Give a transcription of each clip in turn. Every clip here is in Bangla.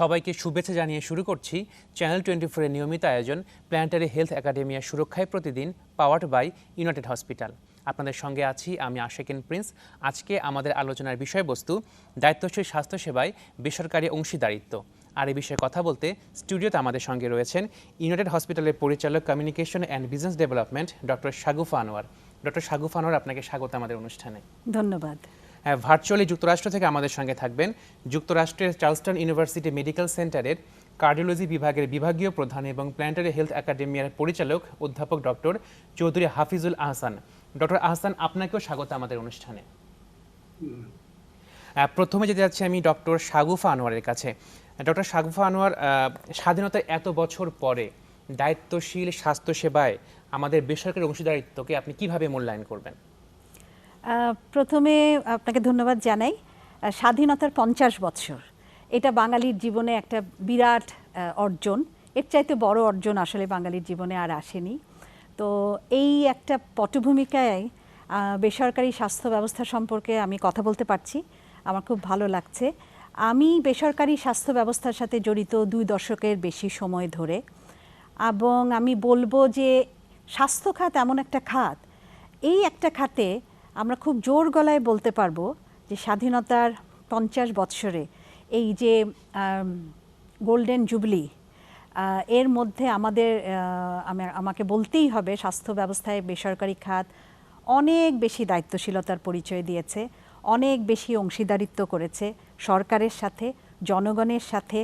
সবাইকে শুভেচ্ছা জানিয়ে শুরু করছি চ্যানেল 24 এর নিয়মিত আয়োজন প্ল্যানেটারি হেলথ একাডেমিয়া সুরক্ষায় প্রতিদিন পাওয়ার্ড বাই ইউনাইটেড হসপিটাল। আপনাদের সঙ্গে আছি আমি আশেকিন প্রিন্স। আজকে আমাদের আলোচনার বিষয়বস্তু দায়িত্বশীল স্বাস্থ্যসেবায় বেসরকারি অংশীদারিত্ব। আর এই বিষয়ে কথা বলতে স্টুডিওতে আমাদের সঙ্গে রয়েছেন ইউনাইটেড হসপিটালের পরিচালক communication and business development doctor Shagufa Anwar. Doctor Shagufa Anwar, আপনাকে স্বাগত আমাদের অনুষ্ঠানে। ধন্যবাদ। ভার্চুয়ালি যুক্তরাষ্ট্র থেকে আমাদের সঙ্গে থাকবেন যুক্তরাষ্ট্রের চার্লসটন ইউনিভার্সিটি মেডিকেল সেন্টারের কার্ডিওলজি বিভাগের বিভাগীয় প্রধান এবং প্ল্যানেটারি হেলথ একাডেমিয়ার পরিচালক অধ্যাপক ডক্টর চৌধুরী হাফিজুল আহসান। ডক্টর আহসান, আপনাকেও স্বাগত আমাদের অনুষ্ঠানে। প্রথমে যেতে যাচ্ছি আমি ডক্টর শাগুফা আনোয়ারের কাছে। ডক্টর শাগুফা আনোয়ার, স্বাধীনতার এত বছর পরে দায়িত্বশীল স্বাস্থ্যসেবায় আমাদের বেসরকারি অংশীদারিত্বকে আপনি কিভাবে মূল্যায়ন করবেন? প্রথমে আপনাকে ধন্যবাদ জানাই। স্বাধীনতার 50 বছর, এটা বাঙালির জীবনে একটা বিরাট অর্জন। এর চাইতে বড় অর্জন আসলে বাঙালির জীবনে আর আসেনি। তো এই একটা পটভূমিকায় বেসরকারি স্বাস্থ্য ব্যবস্থা সম্পর্কে আমি কথা বলতে পারছি, আমার খুব ভালো লাগছে। আমি বেসরকারি স্বাস্থ্য ব্যবস্থার সাথে জড়িত 2 দশকের বেশি সময় ধরে, এবং আমি বলবো যে স্বাস্থ্য খাত এমন একটা খাত, এই একটা খাতে আমরা খুব জোর গলায় বলতে পারবো যে স্বাধীনতার 50 বৎসরে এই যে গোল্ডেন জুবলি, এর মধ্যে আমাকে বলতেই হবে স্বাস্থ্য ব্যবস্থায় বেসরকারি খাত অনেক বেশি দায়িত্বশীলতার পরিচয় দিয়েছে, অনেক বেশি অংশীদারিত্ব করেছে সরকারের সাথে, জনগণের সাথে,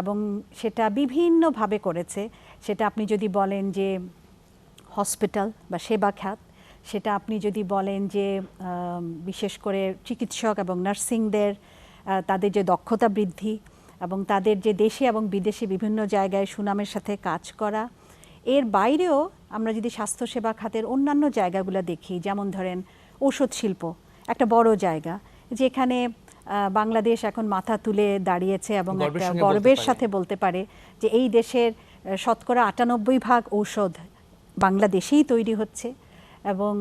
এবং সেটা বিভিন্নভাবে করেছে। সেটা আপনি যদি বলেন যে হসপিটাল বা সেবা খাত, সেটা আপনি যদি বলেন যে বিশেষ করে চিকিৎসক এবং নার্সিংদের তাদের যে দক্ষতা বৃদ্ধি এবং তাদের যে দেশে এবং বিদেশে বিভিন্ন জায়গায় সুনামের সাথে কাজ করা। এর বাইরেও আমরা যদি স্বাস্থ্যসেবা খাতের অন্যান্য জায়গাগুলো দেখি, যেমন ধরেন ঔষধ শিল্প একটা বড় জায়গা, যেখানে বাংলাদেশ এখন মাথা তুলে দাঁড়িয়েছে এবং একটা গর্বের সাথে বলতে পারে যে এই দেশের শতকরা 98% ঔষধ বাংলাদেশেই তৈরি হচ্ছে, এবং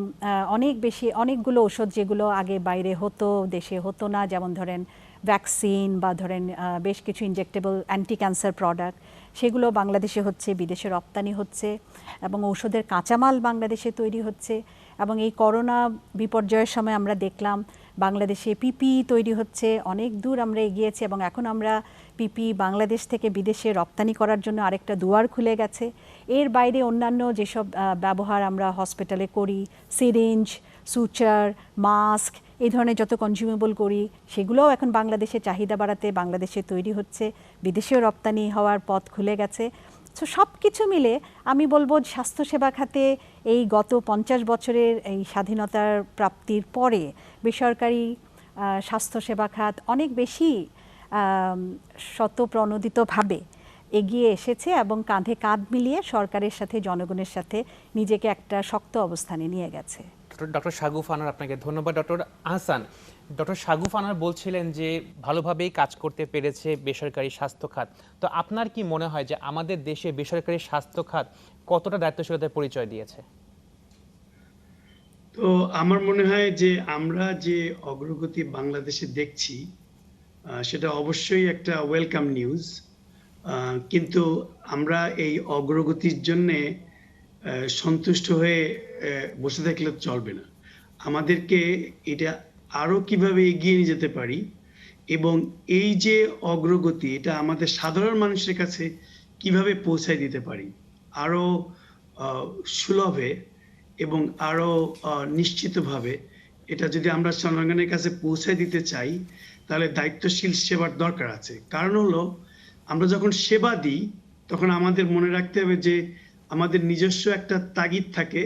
অনেকগুলো ঔষধ যেগুলো আগে বাইরে হতো, দেশে হতো না, যেমন ধরেন ভ্যাকসিন বা ধরেন বেশ কিছু ইনজেক্টেবল অ্যান্টি ক্যান্সার প্রোডাক্ট, সেগুলো বাংলাদেশে হচ্ছে, বিদেশে রপ্তানি হচ্ছে, এবং ঔষধের কাঁচামাল বাংলাদেশে তৈরি হচ্ছে। এবং এই করোনা বিপর্যয়ের সময় আমরা দেখলাম বাংলাদেশে পিপি তৈরি হচ্ছে, অনেক দূর আমরা এগিয়েছি, এবং এখন আমরা পিপি বাংলাদেশ থেকে বিদেশে রপ্তানি করার জন্য আরেকটা দুয়ার খুলে গেছে। এর বাইরে অন্যান্য যেসব ব্যবহার আমরা হসপিটালে করি, সিরিঞ্জ, সুচার, মাস্ক, এই ধরনের যত কনজিউমেবল করি, সেগুলোও এখন বাংলাদেশে চাহিদা বাড়াতে বাংলাদেশে তৈরি হচ্ছে, বিদেশেও রপ্তানি হওয়ার পথ খুলে গেছে। সো সব কিছু মিলে আমি বলবো স্বাস্থ্যসেবা খাতে এই গত 50 বছরের এই স্বাধীনতার প্রাপ্তির পরে বেসরকারি স্বাস্থ্যসেবা খাত অনেক বেশি স্বতঃপ্রণোদিতভাবে এগিয়ে এসেছে এবং কাঁধে কাঁধ মিলিয়ে সরকারের সাথে, জনগণের সাথে নিজেকে একটা শক্ত অবস্থানে নিয়ে গেছে। ডক্টর শাগুফা আনোয়ার, আপনাকে ধন্যবাদ। ডক্টর আহসান, ডক্টর শাগুফা আনোয়ার বলছিলেন যে ভালোভাবেই কাজ করতে পেরেছে বেসরকারি স্বাস্থ্য খাত। তো আপনার কি মনে হয় যে আমাদের দেশে বেসরকারি স্বাস্থ্য খাত কতটা দায়িত্বশীলতার পরিচয় দিয়েছে? তো আমার মনে হয় যে আমরা যে অগ্রগতি বাংলাদেশে দেখছি সেটা অবশ্যই একটা ওয়েলকাম নিউজ, কিন্তু আমরা এই অগ্রগতির জন্যে সন্তুষ্ট হয়ে বসে থাকলে চলবে না। আমাদেরকে এটা আরো কিভাবে এগিয়ে নিয়ে যেতে পারি, এবং এই যে অগ্রগতি এটা আমাদের সাধারণ মানুষের কাছে কিভাবে পৌঁছায় দিতে পারি আরো সুলভে এবং আরো নিশ্চিতভাবে। এটা যদি আমরা জনগণের কাছে পৌঁছায় দিতে চাই, তাহলে দায়িত্বশীল সেবার দরকার আছে। কারণ হলো, আমরা যখন সেবা দিই তখন আমাদের মনে রাখতে হবে যে আমাদের নিজস্ব একটা তাগিদ থাকে,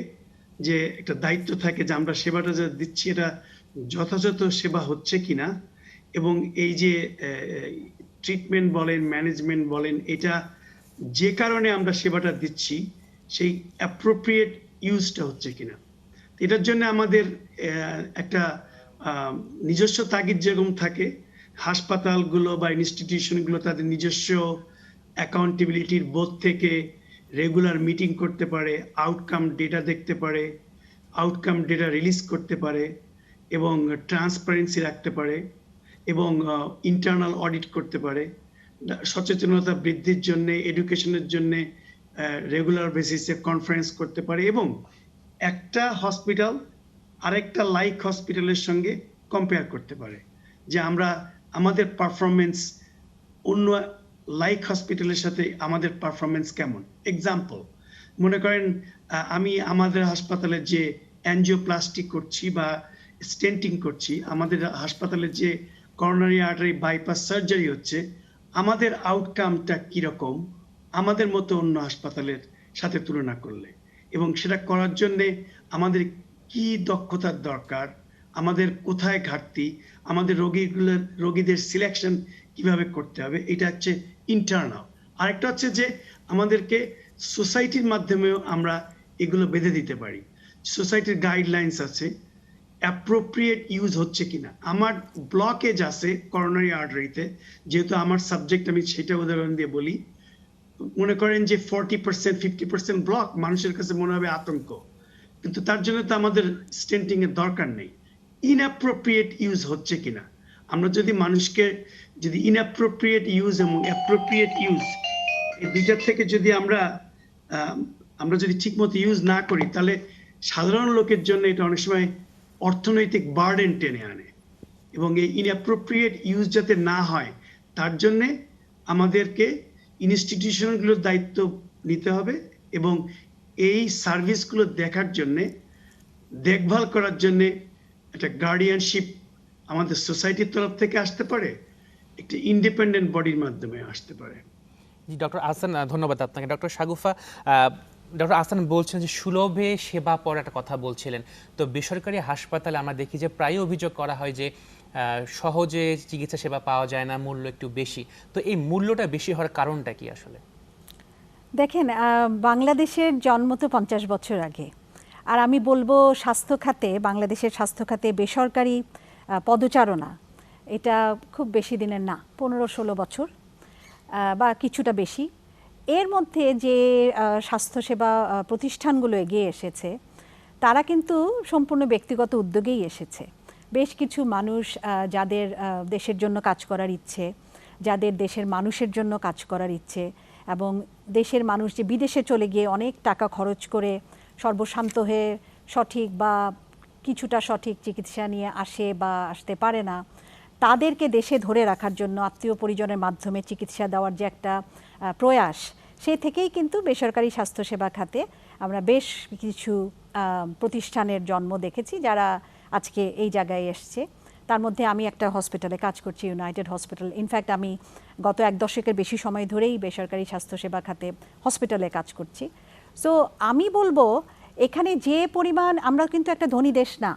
যে একটা দায়িত্ব থাকে যে আমরা সেবাটা যা দিচ্ছি এটা যথাযথ সেবা হচ্ছে কিনা, এবং এই যে ট্রিটমেন্ট বলেন, ম্যানেজমেন্ট বলেন, এটা যে কারণে আমরা সেবাটা দিচ্ছি সেই অ্যাপ্রোপ্রিয়েট ইউজটা হচ্ছে কিনা। এটার জন্য আমাদের একটা নিজস্ব তাগিদ যেরকম থাকে, হাসপাতালগুলো বা ইনস্টিটিউশনগুলো তাদের নিজস্ব অ্যাকাউন্টেবিলিটির বোধ থেকে রেগুলার মিটিং করতে পারে, আউটকাম ডেটা দেখতে পারে, আউটকাম ডেটা রিলিজ করতে পারে, এবং ট্রান্সপারেন্সি রাখতে পারে, এবং ইন্টারনাল অডিট করতে পারে। সচেতনতা বৃদ্ধির জন্য, এডুকেশনের জন্য রেগুলার বেসিসে কনফারেন্স করতে পারে, এবং একটা হসপিটাল আরেকটা লাইক হসপিটালের সঙ্গে কম্পেয়ার করতে পারে যে আমরা আমাদের পারফরমেন্স অন্য লাইক হসপিটালের সাথে আমাদের পারফরমেন্স কেমন। এক্সাম্পল, মনে করেন আমি আমাদের হাসপাতালে যে অ্যানজিওপ্লাস্টি করছি বা স্টেন্টিং করছি, আমাদের হাসপাতালে যে করোনারি আর্টারি বাইপাস সার্জারি হচ্ছে, আমাদের আউটকামটা কিরকম আমাদের মতো অন্য হাসপাতালের সাথে তুলনা করলে, এবং সেটা করার জন্যে আমাদের কি দক্ষতার দরকার, আমাদের কোথায় ঘাটতি, আমাদের রোগীদের সিলেকশন কিভাবে করতে হবে, এটা হচ্ছে ইন্টারনাল। আরেকটা হচ্ছে যে আমাদেরকে সোসাইটির মাধ্যমেও আমরা এগুলো বেঁধে দিতে পারি। সোসাইটির গাইডলাইন্স আছে, অ্যাপ্রোপ্রিয়েট ইউজ হচ্ছে কিনা। আমার ব্লকেজ আছে করোনারি আর্টারিতে, যেহেতু আমার সাবজেক্ট, আমি সেটা উদাহরণ দিয়ে বলি। মনে করেন যে 40% 50% ব্লক, মানুষের কাছে মনে হবে আতঙ্ক, কিন্তু তার জন্য তো আমাদের স্টেন্টিং এর দরকার নেই। ইনঅ্যাপ্রোপ্রিয়েট ইউজ হচ্ছে কিনা, আমরা যদি মানুষকে যদি ইনঅ্যাপ্রোপ্রিয়েট ইউজ এবং অ্যাপ্রোপ্রিয়েট ইউজ এই দুইটার থেকে যদি আমরা যদি ঠিকমতো ইউজ না করি, তাহলে সাধারণ লোকের জন্য এটা অনেক সময় অর্থনৈতিক বার্ডেন টেনে আনে, এবং এই ইনঅ্যাপ্রোপ্রিয়েট ইউজ যাতে না হয় তার জন্যে আমাদেরকে ইনস্টিটিউশনগুলোর দায়িত্ব নিতে হবে, এবং এই সার্ভিসগুলো দেখার জন্যে, দেখভাল করার জন্যে একটা গার্ডিয়ানশিপ আমাদের সোসাইটির তরফ থেকে আসতে পারে, একটা ইন্ডিপেন্ডেন্ট বডির মাধ্যমে আসতে পারে। জি ডক্টর আহসান, ধন্যবাদ আপনাকে। ডক্টর শাগুফা, ডক্টর আহসান বলছেন যে সুলভে সেবা পাওয়ার একটা কথা বলছিলেন। তো বেসরকারি হাসপাতালে আমরা দেখি যে প্রায় অভিযোগ করা হয় যে সহজে চিকিৎসা সেবা পাওয়া যায় না, মূল্য একটু বেশি। তো এই মূল্যটা বেশি হওয়ার কারণটা কি আসলে? দেখেন, বাংলাদেশের জন্ম তো 50 বছর আগে, আর আমি বলবো স্বাস্থ্য খাতে, বাংলাদেশের স্বাস্থ্য খাতে বেসরকারি পদচারণা এটা খুব বেশি দিনের না, 15-16 বছর বা কিছুটা বেশি। এর মধ্যে যে স্বাস্থ্যসেবা প্রতিষ্ঠানগুলো এগিয়ে এসেছে, তারা কিন্তু সম্পূর্ণ ব্যক্তিগত উদ্যোগেই এসেছে। বেশ কিছু মানুষ যাদের দেশের জন্য কাজ করার ইচ্ছে, যাদের দেশের মানুষের জন্য কাজ করার ইচ্ছে, এবং দেশের মানুষ যে বিদেশে চলে গিয়ে অনেক টাকা খরচ করে সর্বশান্ত হয়ে সঠিক বা কিছুটা সঠিক চিকিৎসা নিয়ে আসে বা আসতে পারে না, তাদেরকে দেশে ধরে রাখার জন্য আত্মীয় পরিজনের মাধ্যমে চিকিৎসা দেওয়ার যে একটা প্রয়াস, সেই থেকেই কিন্তু বেসরকারি স্বাস্থ্যসেবা খাতে আমরা বেশ কিছু প্রতিষ্ঠানের জন্ম দেখেছি যারা আজকে এই জায়গায় এসছে। তার মধ্যে আমি একটা হসপিটালে কাজ করছি, ইউনাইটেড হসপিটাল। ইনফ্যাক্ট আমি গত 1 দশকের বেশি সময় ধরেই বেসরকারি স্বাস্থ্যসেবা খাতে হসপিটালে কাজ করছি। সো আমি বলবো এখানে যে পরিমাণ, আমরা কিন্তু একটা ধনী দেশ না,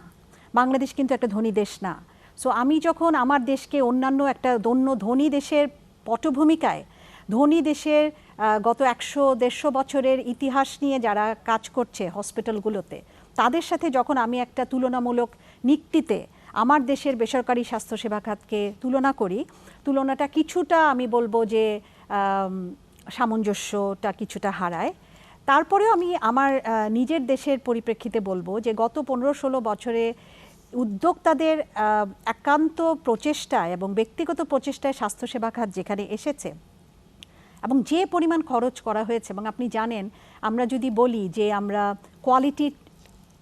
বাংলাদেশ কিন্তু একটা ধনী দেশ না। সো আমি যখন আমার দেশকে অন্যান্য একটা ধনী দেশের পটভূমিকায়, ধনী দেশের গত 100-150 বছরের ইতিহাস নিয়ে যারা কাজ করছে হসপিটালগুলোতে, তাদের সাথে যখন আমি একটা তুলনামূলক নিক্তিতে আমার দেশের বেসরকারি স্বাস্থ্যসেবা খাতকে তুলনা করি, তুলনাটা কিছুটা আমি বলবো যে সামঞ্জস্যটা কিছুটা হারায়। তারপরেও আমি আমার নিজের দেশের পরিপ্রেক্ষিতে বলবো যে গত 15-16 বছরে উদ্যোক্তাদের একান্ত প্রচেষ্টায় এবং ব্যক্তিগত প্রচেষ্টায় স্বাস্থ্যসেবা খাত যেখানে এসেছে এবং যে পরিমাণ খরচ করা হয়েছে, এবং আপনি জানেন আমরা যদি বলি যে আমরা কোয়ালিটি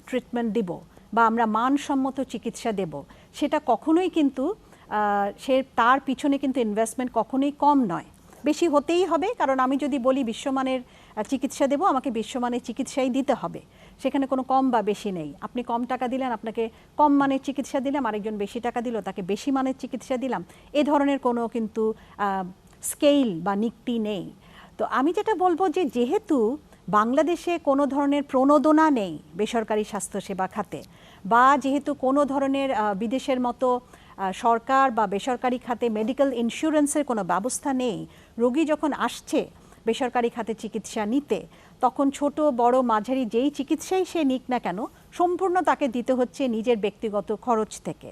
ট্রিটমেন্ট দেব বা আমরা মানসম্মত চিকিৎসা দেব, সেটা কখনোই কিন্তু তার পিছনে কিন্তু ইনভেস্টমেন্ট কখনোই কম নয়, বেশি হতেই হবে। কারণ আমি যদি বলি বিশ্বমানের চিকিৎসা দেব, আমাকে বিশ্বমানের চিকিৎসাই দিতে হবে, সেখানে কোনো কম বা বেশি নেই। আপনি কম টাকা দিলেন, আপনাকে কম মানের চিকিৎসা দিলাম, আরেকজন বেশি টাকা দিল, তাকে বেশি মানের চিকিৎসা দিলাম, এ ধরনের কোনো কিন্তু স্কেল বা নিক্তি নেই। তো আমি যেটা বলবো যে যেহেতু বাংলাদেশে কোনো ধরনের প্রণোদনা নেই বেসরকারি স্বাস্থ্যসেবা খাতে, বা যেহেতু কোনো ধরনের বিদেশের মতো সরকার বা বেসরকারি খাতে মেডিকেল ইন্স্যুরেন্সের কোনো ব্যবস্থা নেই, রোগী যখন আসছে বেসরকারি খাতে চিকিৎসা নিতে, তখন ছোট বড় মাঝারি যেই চিকিৎসাই সে নিক না কেন, সম্পূর্ণ তাকে দিতে হচ্ছে নিজের ব্যক্তিগত খরচ থেকে।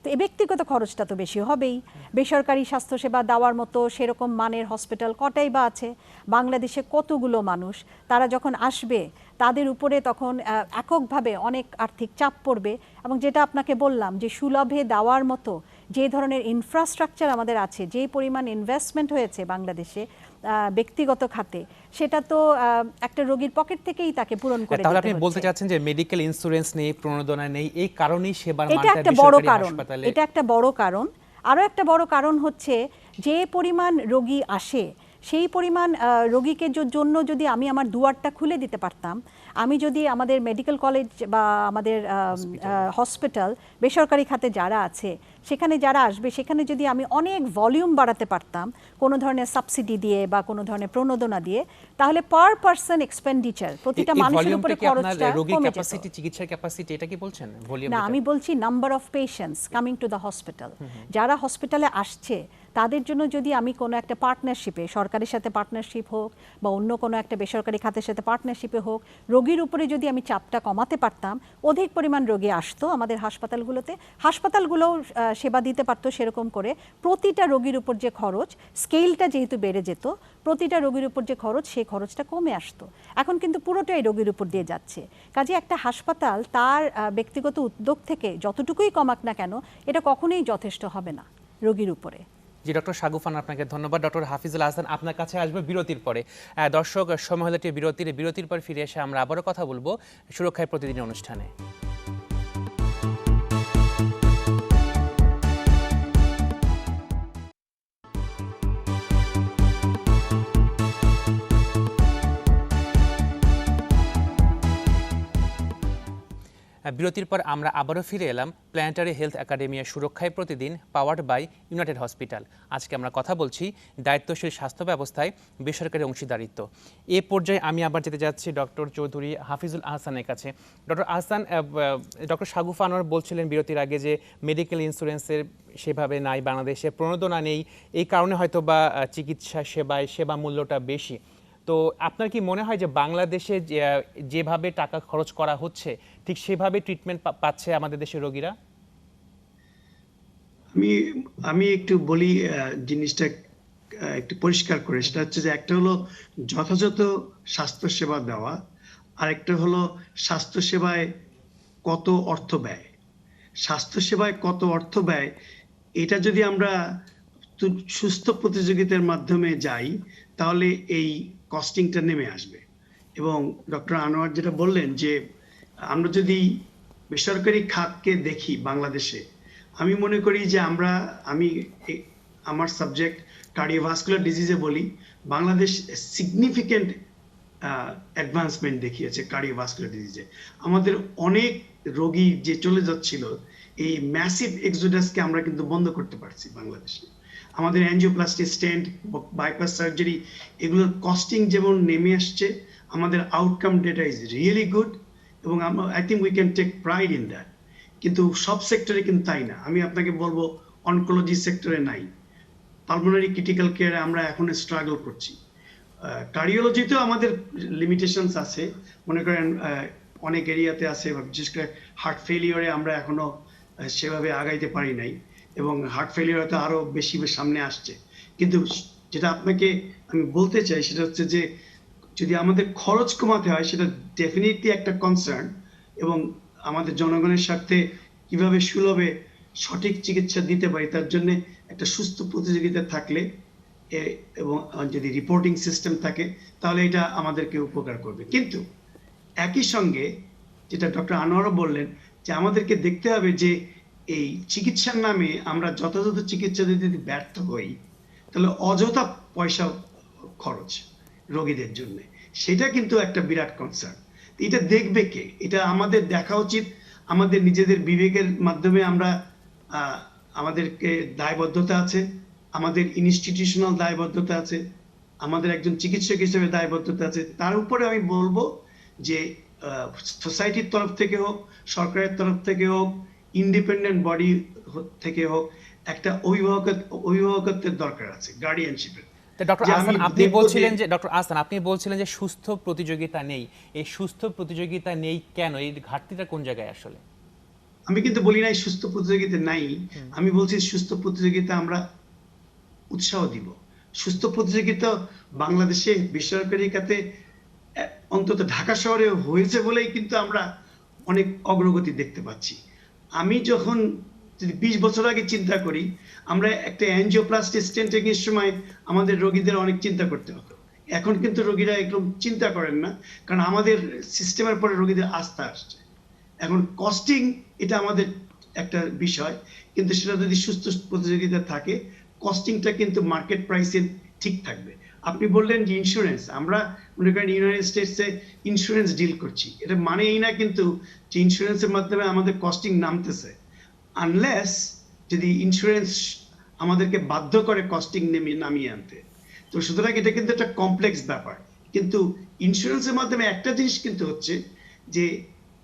তো এই ব্যক্তিগত খরচটা তো বেশি হবেই। বেসরকারি স্বাস্থ্যসেবা দেওয়ার মতো সেরকম মানের হসপিটাল কটাই বা আছে বাংলাদেশে, কতগুলো মানুষ, তারা যখন আসবে তাদের উপরে তখন এককভাবে অনেক আর্থিক চাপ পড়বে। এবং যেটা আপনাকে বললাম যে সুলভে দেওয়ার মতো যে ধরনের ইনফ্রাস্ট্রাকচার আমাদের আছে, যে পরিমাণ ইনভেস্টমেন্ট হয়েছে বাংলাদেশে ব্যক্তিগত খাতে, সেটা তো একটা রোগীর পকেট থেকেই তাকে পূরণ করে তাহলে দিতে আপনি বলতে হচ্ছে। চাচ্ছেন যে মেডিকেল ইন্স্যুরেন্স নেই, প্রণোদনা নেই, এই কারণেই সেবার এটা মানটা একটা বড় বেসরকারি কারণ, হাসপাতালে। এটা একটা বড় কারণ। আরও একটা বড় কারণ হচ্ছে যে পরিমাণ রোগী আসে, সেই পরিমাণ রোগীকে জন্য যদি আমি আমার দুয়ারটা খুলে দিতে পারতাম, আমি যদি আমাদের মেডিকেল কলেজ বা আমাদের হসপিটাল বেসরকারি খাতে যারা আছে সেখানে যারা আসবে, সেখানে যদি আমি অনেক ভলিউম বাড়াতে পারতাম কোনো ধরনের সাবসিডি দিয়ে বা কোনো ধরনের প্রণোদনা দিয়ে, তাহলে পার পারসন এক্সপেন্ডিচার, প্রতিটা মানুষের উপরে খরচটা রোগীর কমে যেত। ক্যাপাসিটি, চিকিৎসার ক্যাপাসিটি, এটা কি বলছেন ভলিউম? না, আমি বলছি number of patients coming to the hospital. যারা হসপিটালে আসছে তাদের জন্য যদি আমি কোনো একটা পার্টনারশিপে, সরকারের সাথে পার্টনারশিপ হোক বা অন্য কোনো একটা বেসরকারি খাতের সাথে পার্টনারশিপে হোক, রোগীর উপরে যদি আমি চাপটা কমাতে পারতাম, অধিক পরিমাণ রোগী আসতো আমাদের হাসপাতালগুলোতে, হাসপাতালগুলোও সেবা দিতে পারতো সেরকম করে। প্রতিটা রোগীর উপর যে খরচ, স্কেলটা যেহেতু বেড়ে যেত, প্রতিটা রোগীর উপর যে খরচ, সেই খরচটা কমে আসতো। এখন কিন্তু পুরোটাই রোগীর উপর দিয়ে যাচ্ছে। কাজে একটা হাসপাতাল তার ব্যক্তিগত উদ্যোগ থেকে যতটুকুই কমাক না কেন, এটা কখনোই যথেষ্ট হবে না রোগীর উপরে। জি, ডক্টর শাগুফান, আপনাকে ধন্যবাদ। ডক্টর হাফিজুল আহসান, আপনার কাছে আসবে বিরতির পরে। দর্শক, সময় হলো একটি বিরতির পর ফিরে এসে আমরা আবারও কথা বলবো সুরক্ষায় প্রতিদিন অনুষ্ঠানে। বিরতির পর আমরা আবারও ফিরে এলাম প্ল্যানেটারি হেলথ একাডেমিয়া সুরক্ষায় প্রতিদিন, পাওয়ার্ড বাই ইউনাইটেড হসপিটাল। আজকে আমরা কথা বলছি দায়িত্বশীল স্বাস্থ্য ব্যবস্থায় বেসরকারি অংশীদারিত্ব। এ পর্যায়ে আমি আবার যেতে যাচ্ছি ডক্টর চৌধুরী হাফিজুল আহসানের কাছে। ডক্টর আহসান, ডক্টর শাগুফা আনোয়ার বলছিলেন বিরতির আগে যে মেডিকেল ইন্স্যুরেন্সের সেভাবে নাই বাংলাদেশে, প্রণোদনা নেই, এই কারণে হয়তো বা চিকিৎসা সেবা মূল্যটা বেশি। তো আপনার কি মনে হয় যে বাংলাদেশে যেভাবে টাকা খরচ করা হচ্ছে ঠিক সেভাবে ট্রিটমেন্ট পাচ্ছে আমাদের দেশের রোগীরা? আমি একটু বলি জিনিসটা একটু পরিষ্কার করে। সেটা হচ্ছে যে একটা হলো যথাযথ স্বাস্থ্যসেবা দেওয়া, আর একটা হলো স্বাস্থ্যসেবায় কত অর্থ ব্যয়। স্বাস্থ্যসেবায় কত অর্থ ব্যয়, এটা যদি আমরা সুস্থ প্রতিযোগিতার মাধ্যমে যাই, তাহলে এই কস্টিংটা নেমে আসবে। এবং ডক্টর আনোয়ার যেটা বললেন যে আমরা যদি বেসরকারি খাতকে দেখি বাংলাদেশে, আমি মনে করি যে আমার সাবজেক্ট কার্ডিওভাস্কুলার ডিজিজে বলি, বাংলাদেশ সিগনিফিক্যান্ট অ্যাডভান্সমেন্ট দেখিয়েছে কার্ডিওভাস্কুলার ডিজিজে। আমাদের অনেক রোগী যে চলে যাচ্ছিল, এই ম্যাসিভ এক্সোডাসকে আমরা কিন্তু বন্ধ করতে পারছি বাংলাদেশে। আমাদের অ্যাঞ্জিওপ্লাস্টি, স্টেন্ট, বাইপাস সার্জারি, এগুলোর কস্টিং যেমন নেমে আসছে, আমাদের outcome data is really good, এবং I think we can take pride in that. কিন্তু সব সেক্টরে কিন্তু তাই না। আমি আপনাকে বলবো অনকোলজি সেক্টরে নাই, পালমোনারি ক্রিটিক্যাল কেয়ারে আমরা এখন স্ট্রাগল করছি, কার্ডিওলজিতেও আমাদের লিমিটেশনস আছে। মনে করেন অনেক এরিয়াতে আছে, বিশেষ করে হার্ট ফেলিওরে আমরা এখনো সেভাবে আগাইতে পারি নাই, এবং হার্ট ফেলিওর হয়তো আরো বেশি সামনে আসছে। কিন্তু যেটা আপনাকে আমি বলতে চাই সেটা হচ্ছে যে যদি আমাদের খরচ কমাতে হয়, সেটা ডেফিনেটলি একটা কনসার্ন, এবং আমাদের জনগণের স্বার্থে কিভাবে সুলভে সঠিক চিকিৎসা দিতে পারি তার জন্য একটা সুস্থ প্রতিযোগিতা থাকলে এবং যদি রিপোর্টিং সিস্টেম থাকে, তাহলে এটা আমাদেরকে উপকার করবে। কিন্তু একই সঙ্গে যেটা ডক্টর আনোয়ারও বললেন, যে আমাদেরকে দেখতে হবে যে এই চিকিৎসার নামে আমরা যথাযথ চিকিৎসা দিতে যদি ব্যর্থ হই, তাহলে অযথা পয়সা খরচ রোগীদের জন্য, সেটা কিন্তু একটা বিরাট কনসার্ন। এটা দেখবে কে? এটা আমাদের দেখা উচিত। আমাদের নিজেদের বিবেকের মাধ্যমে আমরা আমাদেরকে দায়বদ্ধতা আছে, আমাদের ইনস্টিটিউশনাল দায়বদ্ধতা আছে, আমাদের একজন চিকিৎসক হিসেবে দায়বদ্ধতা আছে। তার উপরে আমি বলবো যে সোসাইটির তরফ থেকে হোক, সরকারের তরফ থেকে হোক, ইন্ডিপেন্ডেন্ট বডি থেকে হোক, একটা অভিভাবকত্বের দরকার আছে, গার্ডিয়ানশিপের। ডক্টর আহসান, আপনি বলছিলেন যে সুস্থ প্রতিযোগিতা নেই। এই সুস্থ প্রতিযোগিতা নেই কেন? এই ঘাটতিটা কোন জায়গায় আসলে? আমি কিন্তু বলি নাই সুস্থ প্রতিযোগিতা নাই, আমি বলছি সুস্থ প্রতিযোগিতা আমরা উৎসাহ দিব। সুস্থ প্রতিযোগিতা বাংলাদেশে বেসরকারি খাতে অন্তত ঢাকা শহরে হয়েছে বলেই কিন্তু আমরা অনেক অগ্রগতি দেখতে পাচ্ছি। আমি যখন যদি 20 বছর আগে চিন্তা করি, আমরা একটা অ্যানজিওপ্লাস্টি স্টেন্টিংয়ের সময় আমাদের রোগীদের অনেক চিন্তা করতে হতো। এখন কিন্তু রোগীরা একদম চিন্তা করেন না, কারণ আমাদের সিস্টেমের পরে রোগীদের আস্থা আসছে। এখন কস্টিং এটা আমাদের একটা বিষয়, কিন্তু সেটা যদি সুস্থ প্রতিযোগিতা থাকে, কস্টিংটা কিন্তু মার্কেট প্রাইসে ঠিক থাকবে। আপনি বললেন যে ইন্স্যুরেন্স, আমরা মনে করেন ইউনাইটেড স্টেটসে ইন্স্যুরেন্স ডিল করছি, এটা মানে এই না কিন্তু যে ইন্স্যুরেন্সের মাধ্যমে আমাদের কস্টিং নামতেছে, আনলেস যদি ইন্স্যুরেন্স আমাদেরকে বাধ্য করে কস্টিং নামিয়ে আনতে। তো সুতরাং এটা কিন্তু একটা কমপ্লেক্স ব্যাপার। কিন্তু ইন্স্যুরেন্সের মাধ্যমে একটা জিনিস কিন্তু হচ্ছে যে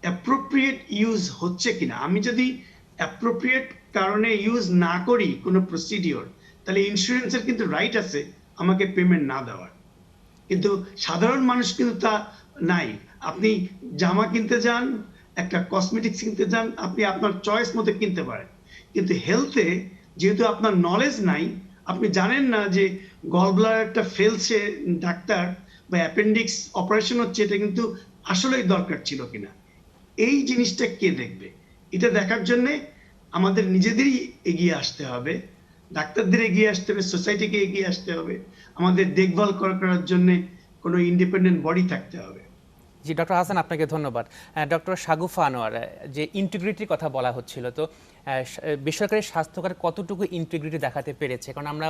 অ্যাপ্রোপ্রিয়েট ইউজ হচ্ছে কিনা। আমি যদি অ্যাপ্রোপ্রিয়েট কারণে ইউজ না করি কোনো প্রসিডিওর, তাহলে ইন্স্যুরেন্সের কিন্তু রাইট আছে আমাকে পেমেন্ট না দেওয়ার। কিন্তু সাধারণ মানুষ কিন্তু তা নাই। আপনি জামা কিনতে যান, একটা কসমেটিক্স কিনতে যান, আপনি আপনার চয়েস মতো কিনতে পারেন। কিন্তু হেলথে যেহেতু আপনার নলেজ নাই, আপনি জানেন না যে গলব্লাডার একটা ফেলছে ডাক্তার বা অ্যাপেন্ডিক্স অপারেশন হচ্ছে, এটা কিন্তু আসলেই দরকার ছিল কিনা, এই জিনিসটা কে দেখবে? এটা দেখার জন্য আমাদের নিজেদেরই এগিয়ে আসতে হবে, ডাক্তারদের এগিয়ে আসতে হবে, সোসাইটিকে এগিয়ে আসতে হবে, আমাদের দেখভাল করার জন্য কোনো ইন্ডিপেন্ডেন্ট বডি থাকতে হবে। জি ডক্টর হাসান, আপনাকে ধন্যবাদ। ডক্টর শাগুফা আনোয়ার, যে ইন্টিগ্রিটির কথা বলা হচ্ছিল, তো বেসরকারি স্বাস্থ্যখাত কতটুকু ইন্টিগ্রিটি দেখাতে পেরেছে? কারণ আমরা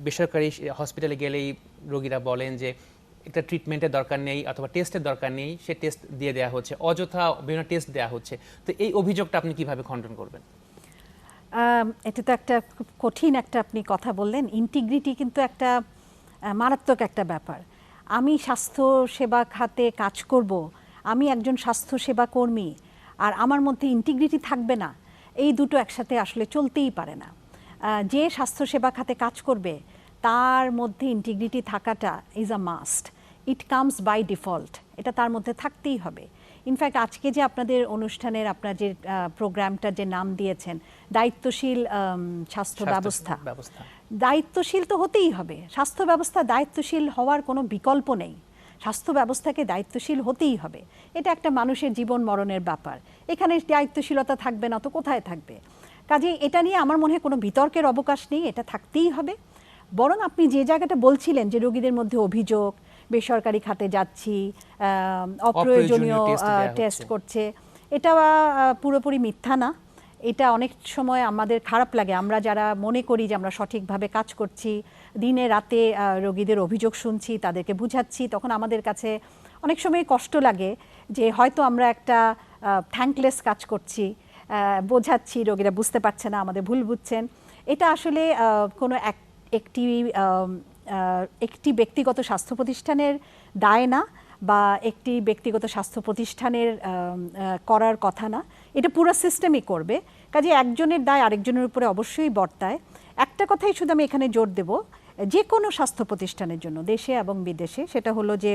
বেসরকারি হসপিটালে গেলেই রোগীরা বলেন যে একটা ট্রিটমেন্টের দরকার নেই অথবা টেস্টের দরকার নেই, সে টেস্ট দিয়ে দেওয়া হচ্ছে, অযথা বিভিন্ন টেস্ট দেওয়া হচ্ছে। তো এই অভিযোগটা আপনি কিভাবে খণ্ডন করবেন? এটা তো একটা খুব কঠিন একটা আপনি কথা বললেন। ইন্টিগ্রিটি কিন্তু একটা মারাত্মক একটা ব্যাপার। আমি স্বাস্থ্য সেবা খাতে কাজ করব, আমি একজন স্বাস্থ্য সেবা কর্মী, আর আমার মধ্যে ইন্টিগ্রিটি থাকবে না, এই দুটো একসাথে আসলে চলতেই পারে না। যে স্বাস্থ্য সেবা খাতে কাজ করবে তার মধ্যে ইন্টিগ্রিটি থাকাটা is a must, it comes by default, এটা তার মধ্যে থাকতেই হবে। ইনফ্যাক্ট আজকে যে আপনাদের অনুষ্ঠানের আপনার যে প্রোগ্রামটা যে নাম দিয়েছেন, দায়িত্বশীল স্বাস্থ্য ব্যবস্থা, দায়িত্বশীল তো হতেই হবে। স্বাস্থ্য ব্যবস্থা দায়িত্বশীল হওয়ার কোনো বিকল্প নেই। স্বাস্থ্য ব্যবস্থাকে দায়িত্বশীল হতেই হবে। এটা একটা মানুষের জীবন মরণের ব্যাপার। এখানে দায়িত্বশীলতা থাকবে না তো কোথায় থাকবে? কাজে এটা নিয়ে আমার মনে হয় কোনো বিতর্কের অবকাশ নেই, এটা থাকতেই হবে। বরং আপনি যে জায়গাটা বলছিলেন যে রোগীদের মধ্যে অভিযোগ, বেসরকারি খাতে যাচ্ছি, অপ্রয়োজনীয় টেস্ট করছে, এটা পুরোপুরি মিথ্যা না। এটা অনেক সময় আমাদের খারাপ লাগে, আমরা যারা মনে করি যে আমরা সঠিকভাবে কাজ করছি, দিনে রাতে রোগীদের অভিযোগ শুনছি, তাদেরকে বুঝাচ্ছি, তখন আমাদের কাছে অনেক সময় কষ্ট লাগে যে হয়তো আমরা একটা থ্যাঙ্কলেস কাজ করছি, বোঝাচ্ছি, রোগীরা বুঝতে পারছে না, আমাদের ভুল বুঝছেন। এটা আসলে কোনো একটি ব্যক্তিগত স্বাস্থ্য প্রতিষ্ঠানের দায় না, বা একটি ব্যক্তিগত স্বাস্থ্য প্রতিষ্ঠানের করার কথা না, এটা পুরো সিস্টেমই করবে। কাজে একজনের দায় আরেকজনের উপরে অবশ্যই বর্তায়। একটা কথাই শুধু আমি এখানে জোর দেব, যে কোনো স্বাস্থ্য প্রতিষ্ঠানের জন্য দেশে এবং বিদেশে, সেটা হলো যে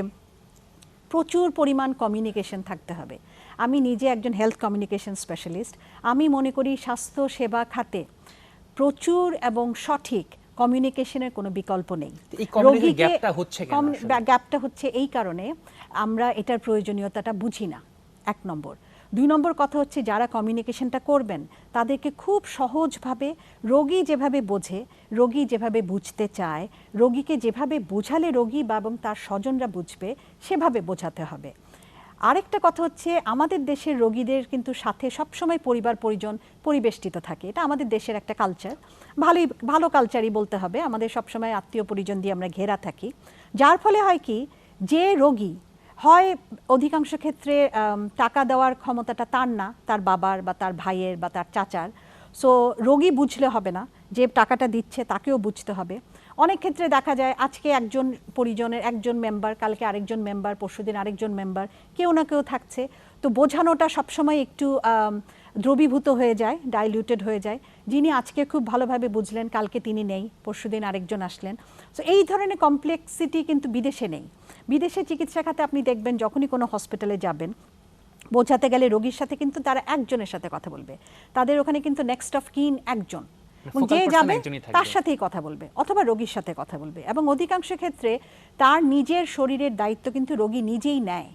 প্রচুর পরিমাণ কমিউনিকেশন থাকতে হবে। আমি নিজে একজন হেলথ কমিউনিকেশন স্পেশালিস্ট, আমি মনে করি স্বাস্থ্য সেবা খাতে প্রচুর এবং সঠিক কমিউনিকেশনের কোনো বিকল্প নেই। গ্যাপটা হচ্ছে এই কারণে আমরা এটার প্রয়োজনীয়তাটা বুঝি না, 1 নম্বর। 2 নম্বর কথা হচ্ছে যারা কমিউনিকেশনটা করবেন তাদেরকে খুব সহজভাবে, রোগী যেভাবে বোঝে, রোগী যেভাবে বুঝতে চায়, রোগীকে যেভাবে বোঝালে রোগী বা এবং তার স্বজনরা বুঝবে সেভাবে বোঝাতে হবে। আরেকটা কথা হচ্ছে আমাদের দেশের রোগীদের কিন্তু সাথে সবসময় পরিবার পরিজন পরিবেষ্টিত থাকে, এটা আমাদের দেশের একটা কালচার, ভালো কালচারই বলতে হবে। আমাদের সবসময় আত্মীয় পরিজন দিয়ে আমরা ঘেরা থাকি, যার ফলে হয় কি, যে রোগী হয় অধিকাংশ ক্ষেত্রে টাকা দেওয়ার ক্ষমতাটা তার না, তার বাবার বা তার ভাইয়ের বা তার চাচার। সো রোগী বুঝলে হবে না, যে টাকাটা দিচ্ছে তাকেও বুঝতে হবে। অনেক ক্ষেত্রে দেখা যায় আজকে একজন পরিজনের একজন মেম্বার, কালকে আরেকজন মেম্বার, পরশুদিন আরেকজন মেম্বার, কেউ না কেউ থাকছে। তো বোঝানোটা সবসময় একটু দ্রবীভূত হয়ে যায়, ডাইলিউটেড হয়ে যায়। যিনি আজকে খুব ভালোভাবে বুঝলেন, কালকে তিনি নেই, পরশুদিন আরেকজন আসলেন। সো এই ধরনের কমপ্লেক্সিটি কিন্তু বিদেশে নেই। বিদেশে চিকিৎসা খাতে আপনি দেখবেন যখনই কোনো হসপিটালে যাবেন, বোঝাতে গেলে রোগীর সাথে কিন্তু তারা একজনের সাথে কথা বলবে, তাদের ওখানে কিন্তু নেক্সট অফ কিন একজন, যে যাবে তার সাথেই কথা বলবে অথবা রোগীর সাথে কথা বলবে। এবং অধিকাংশ ক্ষেত্রে তার নিজের শরীরের দায়িত্ব কিন্তু রোগী নিজেই নেয়,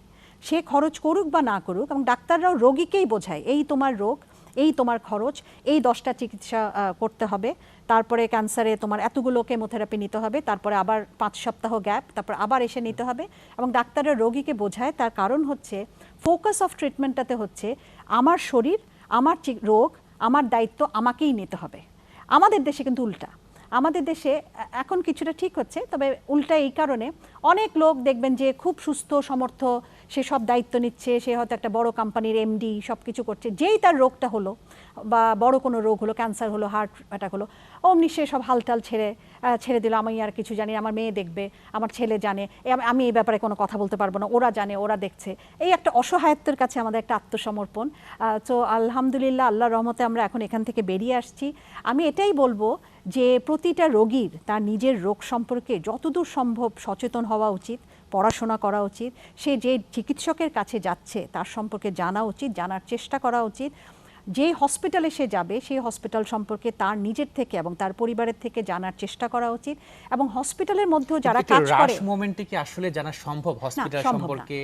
সে খরচ করুক বা না করুক। এবং ডাক্তাররাও রোগীকেই বোঝায়, এই তোমার রোগ, এই তোমার খরচ, এই 10টা চিকিৎসা করতে হবে, তারপরে ক্যান্সারে তোমার এতগুলো কেমোথেরাপি নিতে হবে, তারপরে আবার 5 সপ্তাহ গ্যাপ, তারপর আবার এসে নিতে হবে। এবং ডাক্তাররা রোগীকে বোঝায়, তার কারণ হচ্ছে ফোকাস অফ ট্রিটমেন্টটাতে হচ্ছে আমার শরীর, আমার রোগ, আমার দায়িত্ব আমাকেই নিতে হবে। আমাদের দেশে কিন্তু উল্টা। আমাদের দেশে এখন কিছুটা ঠিক হচ্ছে, তবে উল্টা এই কারণে অনেক লোক দেখবেন যে খুব সুস্থ সমর্থ, সে সব দায়িত্ব নিচ্ছে, সে হয়তো একটা বড় কোম্পানির এমডি, সব কিছু করছে, যেই তার রোগটা হলো বা বড় কোনো রোগ হলো, ক্যান্সার হলো, হার্ট অ্যাটাক হলো, অমনি সে সব হালটাল ছেড়ে দিল, আমি আর কিছু জানি, আমার মেয়ে দেখবে, আমার ছেলে জানে, আমি এই ব্যাপারে কোনো কথা বলতে পারবো না, ওরা জানে, ওরা দেখছে। এই একটা অসহায়ত্বের কাছে আমাদের একটা আত্মসমর্পণ। তো আলহামদুলিল্লাহ, আল্লাহর রহমতে আমরা এখন এখান থেকে বেরিয়ে আসছি। আমি এটাই বলবো যে প্রতিটা রোগীর তার নিজের রোগ সম্পর্কে যতদূর সম্ভব সচেতন হওয়া উচিত, পড়াশোনা করা উচিত, সে যে চিকিৎসকের কাছে যাচ্ছে তার সম্পর্কে জানা উচিত, জানার চেষ্টা করা উচিত। যে হসপিটালে সে যাবে সেই হসপিটাল সম্পর্কে তার নিজের থেকে এবং তার পরিবারের থেকে জানার চেষ্টা করা উচিত। এবং হসপিটালের মধ্যেও যারা কাজ করে, মোমেন্টে কি আসলে জানা সম্ভব হসপিটাল সম্পর্কে,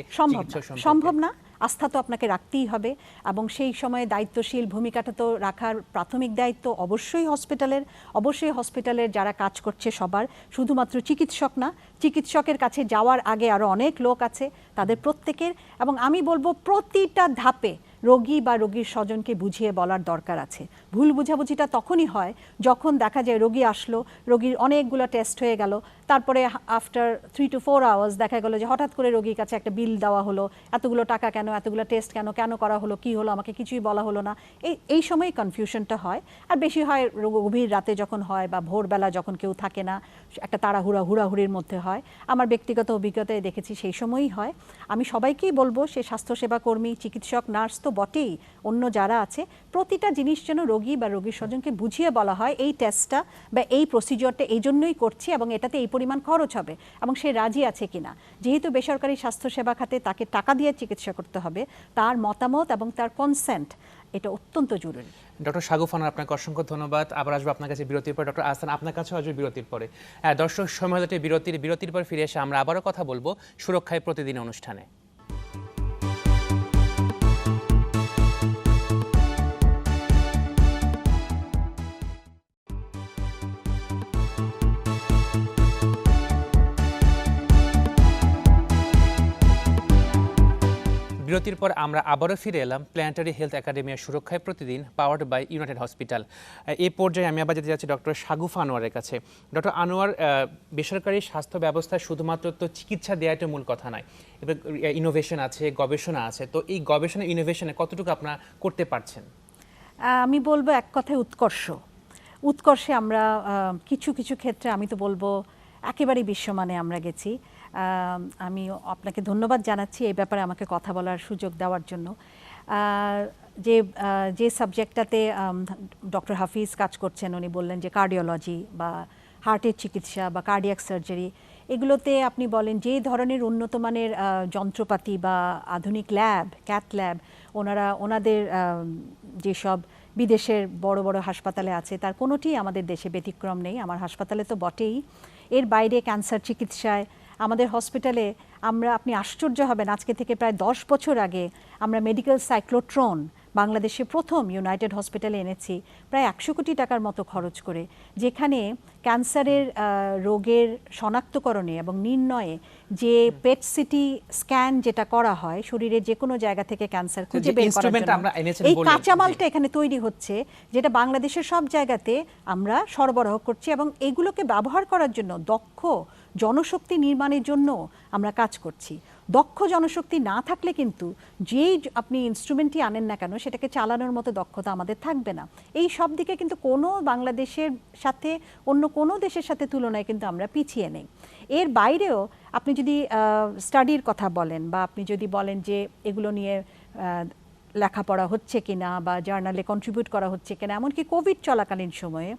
সম্ভব না। আস্থা তো আপনাকে রাখতেই হবে, এবং সেই সময়ে দায়িত্বশীল ভূমিকাটা তো রাখার প্রাথমিক দায়িত্ব অবশ্যই হসপিটালের যারা কাজ করছে সবার, শুধুমাত্র চিকিৎসক না, চিকিৎসকের কাছে যাওয়ার আগে আরও অনেক লোক আছে, তাদের প্রত্যেকের। এবং আমি বলবো প্রতিটা ধাপে রোগী বা রোগীর স্বজনকে বুঝিয়ে বলার দরকার আছে। ভুল বুঝাবুঝিটা তখনই হয় যখন দেখা যায় রোগী আসলো, রোগীর অনেকগুলো টেস্ট হয়ে গেল, তারপরে আফটার 3 to 4 আওয়ার্স দেখা গেল যে হঠাৎ করে রোগীর কাছে একটা বিল দেওয়া হলো, এতগুলো টাকা কেন, এতগুলো টেস্ট কেন করা হলো, কি হলো, আমাকে কিছুই বলা হলো না। এই সময় কনফিউশনটা হয়। আর বেশি হয় গভীর রাতে যখন হয় বা ভোরবেলা যখন কেউ থাকে না, একটা হুড়াহুড়ির মধ্যে হয়। আমার ব্যক্তিগত অভিজ্ঞতায় দেখেছি সেই সময়ই হয়। আমি সবাইকেই বলবো, সে স্বাস্থ্যসেবা কর্মী, চিকিৎসক, নার্স তো বটেই, অন্য যারা আছে, প্রতিটা জিনিস যেন রোগী বা রোগীর স্বজনকে বুঝিয়ে বলা হয়, এই টেস্টটা বা এই প্রসিজিওরটা এই জন্যই করছি এবং এটাতে এই পরিমাণ খরচ হবে, এবং সে রাজি আছে কিনা। যেহেতু বেসরকারি স্বাস্থ্যসেবা খাতে তাকে টাকা দিয়ে চিকিৎসা করতে হবে, তার মতামত এবং তার কনসেন্ট এটা অত্যন্ত জরুরি। ডক্টর শাগুফান, আপনাকে অসংখ্য ধন্যবাদ। আবার আসবো আপনার কাছে বিরতির পর। ডক্টর আহসান, আপনার কাছেও আসবে বিরতির পরে। দর্শক, সময় হতে বিরতির পর ফিরে এসে আমরা আবারও কথা বলবো সুরক্ষায় প্রতিদিন অনুষ্ঠানে। বিরতির পর আমরা আবারও ফিরে এলাম প্ল্যানেটারি হেলথ একাডেমিয়া সুরক্ষায় প্রতিদিন, পাওয়ার্ড বাই ইউনাইটেড হসপিটাল। এই পর্যায়ে আমি আবার যেতে যাচ্ছি ডক্টর শাগুফা আনোয়ারের কাছে। ডক্টর আনোয়ার, বেসরকারি স্বাস্থ্য ব্যবস্থায় শুধুমাত্র তো চিকিৎসা দেওয়াটা মূল কথা নয়, এবার ইনোভেশন আছে, গবেষণা আছে। তো এই গবেষণা ইনোভেশনে কতটুকু আপনারা করতে পারছেন? আমি বলবো এক কথায় উৎকর্ষে আমরা কিছু ক্ষেত্রে আমি তো বলবো একেবারেই বিশ্বমানে আমরা গেছি। আমি আপনাকে ধন্যবাদ জানাচ্ছি এই ব্যাপারে আমাকে কথা বলার সুযোগ দেওয়ার জন্য। যে সাবজেক্টটাতে ডক্টর হাফিজ কাজ করছেন, উনি বললেন যে কার্ডিওলজি বা হার্টের চিকিৎসা বা কার্ডিয়াক সার্জারি, এগুলোতে আপনি বলেন যে ধরনের উন্নত মানের যন্ত্রপাতি বা আধুনিক ক্যাথ ল্যাব ওনাদের যেসব বিদেশের বড় বড় হাসপাতালে আছে, তার কোনোটি আমাদের দেশে ব্যতিক্রম নেই। আমার হাসপাতালে তো বটেই, এর বাইরে ক্যান্সার চিকিৎসায় আমাদের হসপিটালে আপনি আশ্চর্য হবেন, আজকে থেকে প্রায় 10 বছর আগে আমরা মেডিকেল সাইক্লোট্রন বাংলাদেশে প্রথম ইউনাইটেড হসপিটালে এনেছি, প্রায় 100 কোটি টাকার মতো খরচ করে, যেখানে ক্যান্সারের রোগের শনাক্তকরণে এবং নির্ণয়ে যে পেট সিটি স্ক্যান যেটা করা হয় শরীরের যে কোনো জায়গা থেকে ক্যান্সার খুঁজে বের করার জন্য, এই কাঁচামালটা এখানে তৈরি হচ্ছে, যেটা বাংলাদেশের সব জায়গাতে আমরা সরবরাহ করছি, এবং এগুলোকে ব্যবহার করার জন্য দক্ষ জনশক্তি নির্মাণের জন্য আমরা কাজ করছি। দক্ষ জনশক্তি না থাকলে কিন্তু যেই আপনি ইনস্ট্রুমেন্টই আনেন না কেন, সেটাকে চালানোর মতো দক্ষতা আমাদের থাকবে না। এই সব দিকে কিন্তু কোনো বাংলাদেশের সাথে অন্য কোনো দেশের সাথে তুলনায় কিন্তু আমরা পিছিয়ে নেই। এর বাইরেও আপনি যদি স্টাডির কথা বলেন বা আপনি যদি বলেন যে এগুলো নিয়ে লেখাপড়া হচ্ছে কিনা বা জার্নালে কন্ট্রিবিউট করা হচ্ছে কিনা, এমনকি কোভিড চলাকালীন সময়ে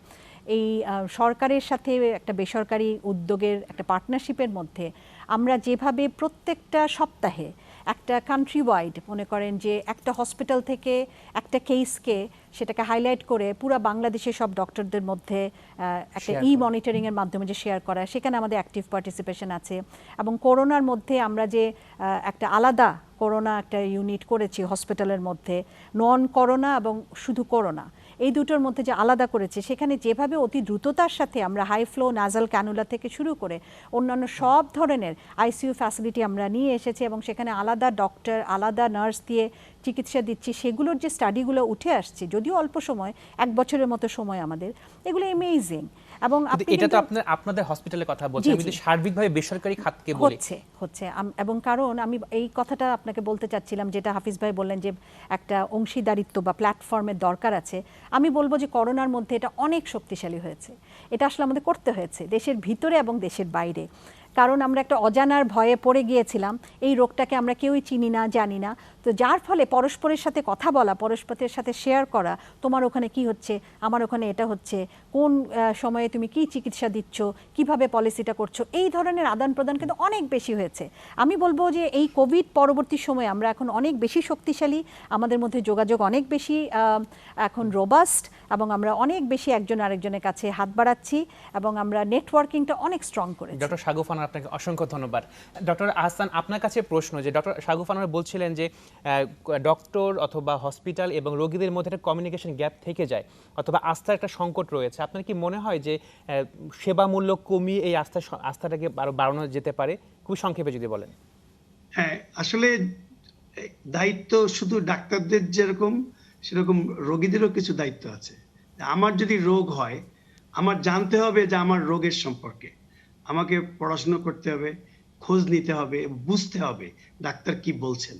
এই সরকারের সাথে একটা বেসরকারি উদ্যোগের একটা পার্টনারশিপের মধ্যে আমরা যেভাবে প্রত্যেকটা সপ্তাহে একটা কান্ট্রি ওয়াইড মনে করেন যে একটা হসপিটাল থেকে একটা কেসকে সেটাকে হাইলাইট করে পুরো বাংলাদেশের সব ডক্টরদের মধ্যে একটা মনিটরিংয়ের মাধ্যমে যে শেয়ার করা, সেখানে আমাদের অ্যাক্টিভ পার্টিসিপেশন আছে। এবং করোনার মধ্যে আমরা যে একটা আলাদা করোনা একটা ইউনিট করেছি হসপিটালের মধ্যে, নন করোনা এবং শুধু করোনা, এই দুটোর মধ্যে যে আলাদা করেছে, সেখানে যেভাবে অতি দ্রুততার সাথে আমরা হাই ফ্লো নাজাল ক্যানুলা থেকে শুরু করে অন্যান্য সব ধরনের আইসিইউ ফ্যাসিলিটি আমরা নিয়ে এসেছি এবং সেখানে আলাদা ডক্টর আলাদা নার্স দিয়ে চিকিৎসা দিচ্ছি, সেগুলোর যে স্টাডিগুলো উঠে আসছে, যদিও অল্প সময়, 1 বছরের মতো সময় আমাদের, এগুলো অ্যামেজিং। এবং এটা তো আপনাদের হসপিটালের কথা বলছেন, আমি তো সার্বিকভাবে বেসরকারি খাতকে বলি। হচ্ছে এবং কারণ আমি এই কথাটা আপনাকে বলতে চাচ্ছিলাম, যেটা হাফিজ ভাই বললেন যে একটা অংশীদারিত্ব বা প্ল্যাটফর্মের দরকার আছে, আমি বলবো যে করোনার মধ্যে এটা অনেক শক্তিশালী হয়েছে। এটা আসলে আমাদের করতে হয়েছে দেশের ভিতরে এবং দেশের বাইরে, কারণ আমরা একটা অজানার ভয়ে পড়ে গিয়েছিলাম। এই রোগটাকে আমরা কেউই চিনি না, জানি না, তো যার ফলে পরস্পরের সাথে কথা বলা, পরস্পরের সাথে শেয়ার করা, তোমার ওখানে কি হচ্ছে, আমার ওখানে এটা হচ্ছে, কোন সময়ে তুমি কি চিকিৎসা দিচ্ছ, কিভাবে পলিসিটা করছো, এই ধরনের আদান প্রদান কিন্তু অনেক বেশি হয়েছে। আমি বলবো যে এই কোভিড পরবর্তী সময়ে আমরা এখন অনেক বেশি শক্তিশালী, আমাদের মধ্যে যোগাযোগ অনেক বেশি এখন রোবাস্ট, এবং আমরা অনেক বেশি একজন আরেকজনের কাছে হাত বাড়াচ্ছি এবং আমরা নেটওয়ার্কিংটা অনেক স্ট্রং করেছি। ডক্টর শাগুফ আনোয়ার, আপনাকে অসংখ্য ধন্যবাদ। ডক্টর আহসান, আপনার কাছে প্রশ্ন, যে ডক্টর শাগুফ আনোয়ার বলছিলেন যে ডক্টর অথবা হসপিটাল এবং রোগীদের মধ্যে একটা কমিউনিকেশন গ্যাপ থেকে যায় অথবা আস্থার একটা সংকট রয়েছে। আপনার কি মনে হয় যে সেবা মূল্য কমিয়ে এই আস্থাটাকে আরো বাড়ানো যেতে পারে? খুব সংক্ষেপে যদি বলেন। হ্যাঁ, আসলে দায়িত্ব শুধু ডাক্তারদের যেরকম, সেরকম রোগীদেরও কিছু দায়িত্ব আছে। আমার যদি রোগ হয়, আমার জানতে হবে যে আমার রোগের সম্পর্কে আমাকে পড়াশোনা করতে হবে, খোঁজ নিতে হবে, বুঝতে হবে ডাক্তার কি বলছেন।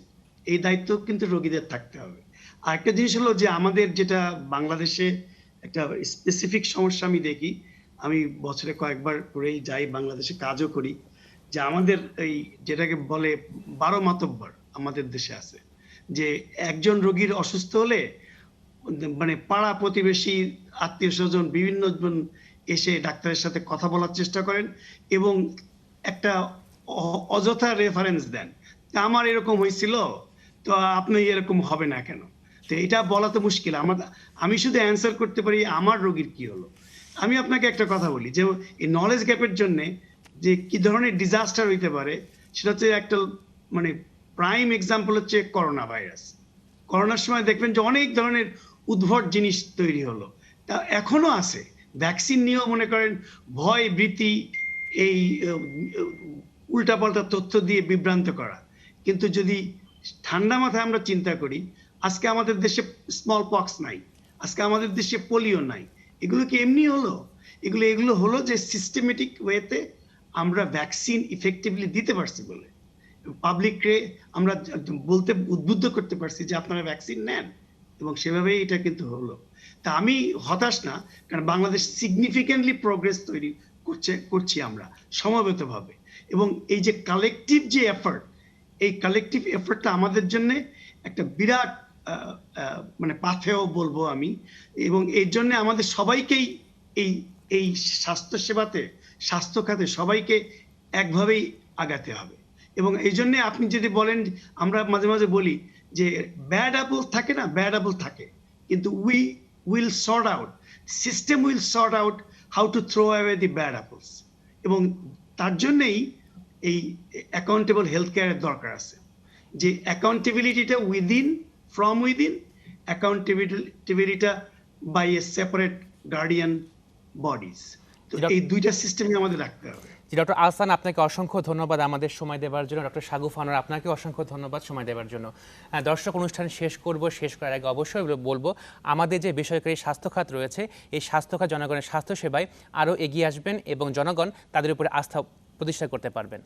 এই দায়িত্ব কিন্তু রোগীদের থাকতে হবে। আর একটা জিনিস হলো যে আমাদের যেটা বাংলাদেশে একটা স্পেসিফিক সমস্যা আমি দেখি, আমি বছরে কয়েকবার করেই যাই, বাংলাদেশে কাজও করি, যে আমাদের এই যেটাকে বলে 12 মাতব্বর আমাদের দেশে আছে, যে একজন রোগীর অসুস্থ হলে মানে পাড়া প্রতিবেশী আত্মীয় স্বজন বিভিন্ন জন এসে ডাক্তারের সাথে কথা বলার চেষ্টা করেন এবং একটা অযথা রেফারেন্স দেন, আমার এরকম হয়েছিল তো আপনি এরকম হবে না কেন। তো এটা বলা তো মুশকিল। আমি শুধু অ্যান্সার করতে পারি আমার রোগীর কি হলো। আমি আপনাকে একটা কথা বলি যে এই নলেজ গ্যাপের জন্য যে কি ধরনের ডিজাস্টার হইতে পারে, সেটা হচ্ছে একটা মানে প্রাইম এক্সাম্পল হচ্ছে করোনা ভাইরাস। করোনার সময় দেখবেন যে অনেক ধরনের উদ্ভট জিনিস তৈরি হলো, তা এখনো আছে। ভ্যাকসিন নিয়েও মনে করেন ভয় ভীতি, এই উল্টাপাল্টা তথ্য দিয়ে বিভ্রান্ত করা। কিন্তু যদি ঠান্ডা মাথায় আমরা চিন্তা করি, আজকে আমাদের দেশে স্মল পক্স নাই, আজকে আমাদের দেশে পোলিও নাই, এগুলো কি এমনি হলো? এগুলো হলো যে সিস্টেমেটিক ওয়েতে আমরা ভ্যাকসিন ইফেক্টিভলি দিতে পারছি বলে, পাবলিককে আমরা বলতে উদ্বুদ্ধ করতে পারছি যে আপনারা ভ্যাকসিন নেন, এবং সেভাবেই এটা কিন্তু হলো। তা আমি হতাশ না, কারণ বাংলাদেশ সিগনিফিকেন্টলি প্রোগ্রেস করছি আমরা সমবেতভাবে। এবং এই যে কালেকটিভ যে এফার্ট, এই কালেকটিভ এফার্টটা আমাদের জন্য একটা বিরাট মানে পাথেয় বলবো আমি। এবং এর জন্য আমাদের সবাইকেই এই স্বাস্থ্য খাতে সবাইকে একভাবেই আগাতে হবে। এবং এই জন্য আপনি যদি বলেন, আমরা মাঝে মাঝে বলি যে ব্যাড অ্যাপল থাকে না, ব্যাড অ্যাপল থাকে, কিন্তু system will sort out how to throw away the bad apples. এবং তার জন্যই এই অ্যাকাউন্টেবল হেলথ কেয়ারের দরকার আছে, যে অ্যাকাউন্টেবিলিটিটা ফ্রম উইদিন, অ্যাকাউন্টেবিলিটিটা by a separate guardian bodies. তো এই দুইটা সিস্টেমই আমাদের রাখতে হবে। ডক্টর আহসান, আপনাকে অসংখ্য ধন্যবাদ আমাদের সময় দেওয়ার জন্য। ডক্টর শাগুফ আনোয়ার, আপনাকে অসংখ্য ধন্যবাদ সময় দেওয়ার জন্য। দর্শক, অনুষ্ঠান শেষ করার আগে অবশ্যই বলবো, আমাদের যে বেসরকারি স্বাস্থ্য খাত রয়েছে, এই স্বাস্থ্য খাত জনগণের স্বাস্থ্য সেবায় আরও এগিয়ে আসবেন এবং জনগণ তাদের উপরে আস্থা প্রতিষ্ঠা করতে পারবেন।